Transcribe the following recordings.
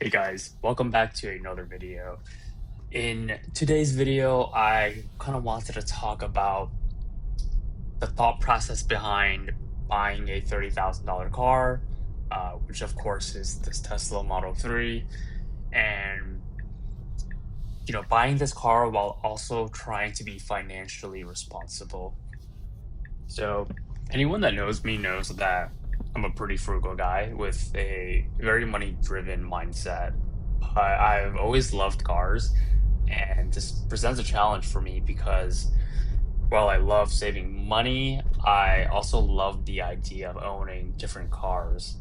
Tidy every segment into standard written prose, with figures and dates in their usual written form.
Hey guys, welcome back to another video. In today's video, I kind of wanted to talk about the thought process behind buying a $30,000 car, which of course is this Tesla Model 3, and buying this car while also trying to be financially responsible. So, anyone that knows me knows that I'm a pretty frugal guy with a very money-driven mindset. I've always loved cars, and this presents a challenge for me because while I love saving money, I also love the idea of owning different cars.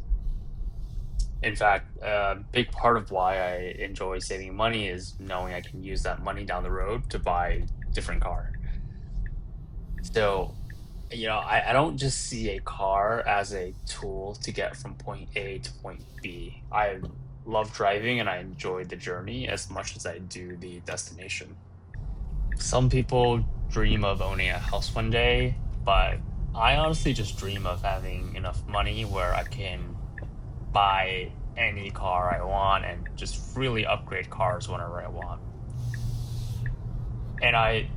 In fact, a big part of why I enjoy saving money is knowing I can use that money down the road to buy different car. So, I don't just see a car as a tool to get from point A to point B. I love driving and I enjoy the journey as much as I do the destination. Some people dream of owning a house one day, but I honestly just dream of having enough money where I can buy any car I want and just freely upgrade cars whenever I want. And I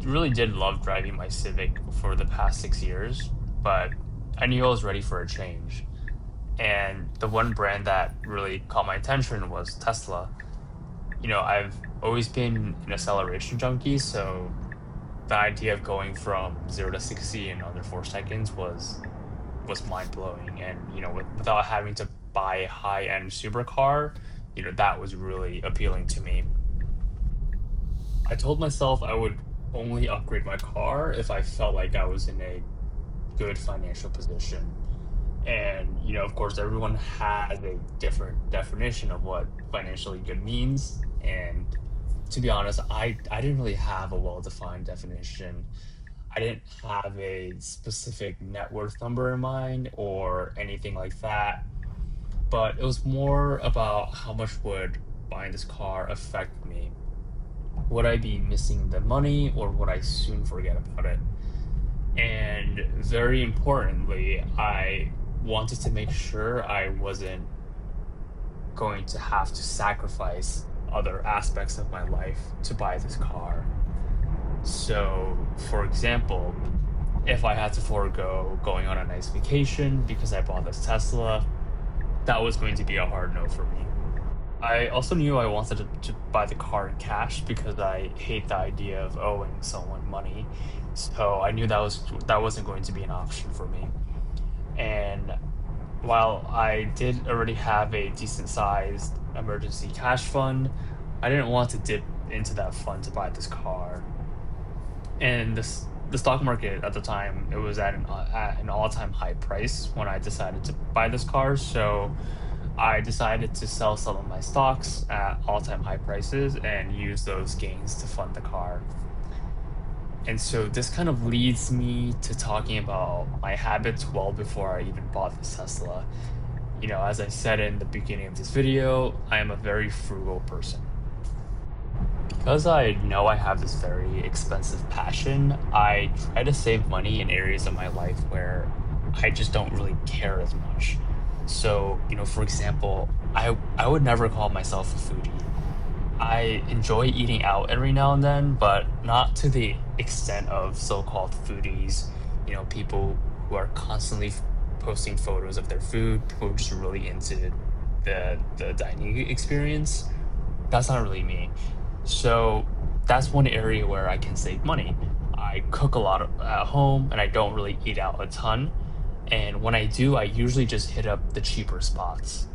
really did love driving my Civic for the past 6 years, but I knew I was ready for a change. And the one brand that really caught my attention was Tesla. I've always been an acceleration junkie, so the idea of going from 0 to 60 in under 4 seconds was mind blowing. And without having to buy a high end supercar, that was really appealing to me. I told myself I would only upgrade my car if I felt like I was in a good financial position. And, of course, everyone has a different definition of what financially good means. And to be honest, I didn't really have a well defined definition. I didn't have a specific net worth number in mind or anything like that. But it was more about how much would buying this car affect me. Would I be missing the money or would I soon forget about it? And very importantly, I wanted to make sure I wasn't going to have to sacrifice other aspects of my life to buy this car. So, for example, if I had to forego going on a nice vacation because I bought this Tesla, that was going to be a hard no for me. I also knew I wanted to buy the car in cash because I hate the idea of owing someone money. So I knew that wasn't going to be an option for me. And while I did already have a decent sized emergency cash fund, I didn't want to dip into that fund to buy this car. And the stock market at the time, it was at an all-time high price when I decided to buy this car. So I decided to sell some of my stocks at all-time high prices and use those gains to fund the car. And so this kind of leads me to talking about my habits well before I even bought this Tesla. As I said in the beginning of this video, I am a very frugal person. Because I know I have this very expensive passion, I try to save money in areas of my life where I just don't really care as much. So, for example, I would never call myself a foodie. I enjoy eating out every now and then, but not to the extent of so-called foodies, people who are constantly posting photos of their food, people who are just really into the dining experience. That's not really me. So that's one area where I can save money. I cook a lot at home and I don't really eat out a ton. And when I do, I usually just hit up the cheaper spots.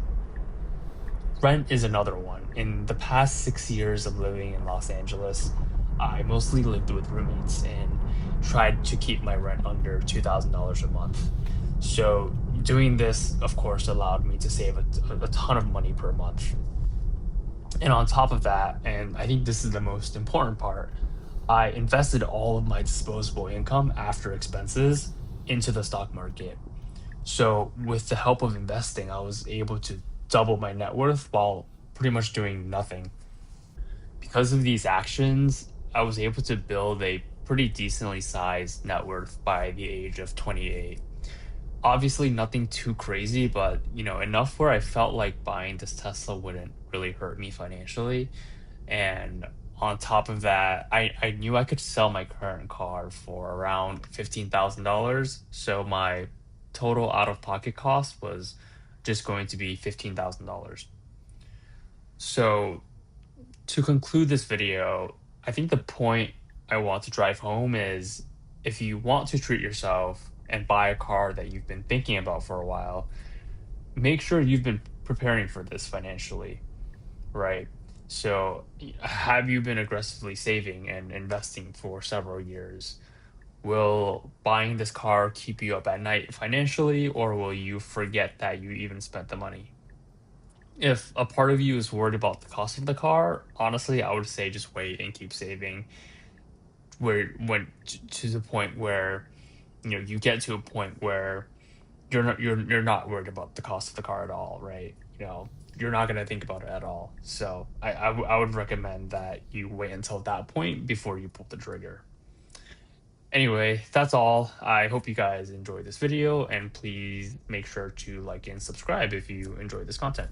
Rent is another one. In the past 6 years of living in Los Angeles, I mostly lived with roommates and tried to keep my rent under $2,000 a month. So doing this, of course, allowed me to save a ton of money per month. And on top of that, and I think this is the most important part, I invested all of my disposable income after expenses into the stock market. So, with the help of investing, I was able to double my net worth while pretty much doing nothing. Because of these actions, I was able to build a pretty decently sized net worth by the age of 28. Obviously, nothing too crazy, but enough where I felt like buying this Tesla wouldn't really hurt me financially. And on top of that, I knew I could sell my current car for around $15,000. So my total out of pocket cost was just going to be $15,000. So to conclude this video, I think the point I want to drive home is if you want to treat yourself and buy a car that you've been thinking about for a while, make sure you've been preparing for this financially, right? So, have you been aggressively saving and investing for several years? Will buying this car keep you up at night financially, or will you forget that you even spent the money? If a part of you is worried about the cost of the car, honestly, I would say just wait and keep saving. Where when to the point where you get to a point where you're not worried about the cost of the car at all, right? You're not going to think about it at all. So I would recommend that you wait until that point before you pull the trigger. Anyway, that's all. I hope you guys enjoyed this video, and please make sure to like and subscribe if you enjoyed this content.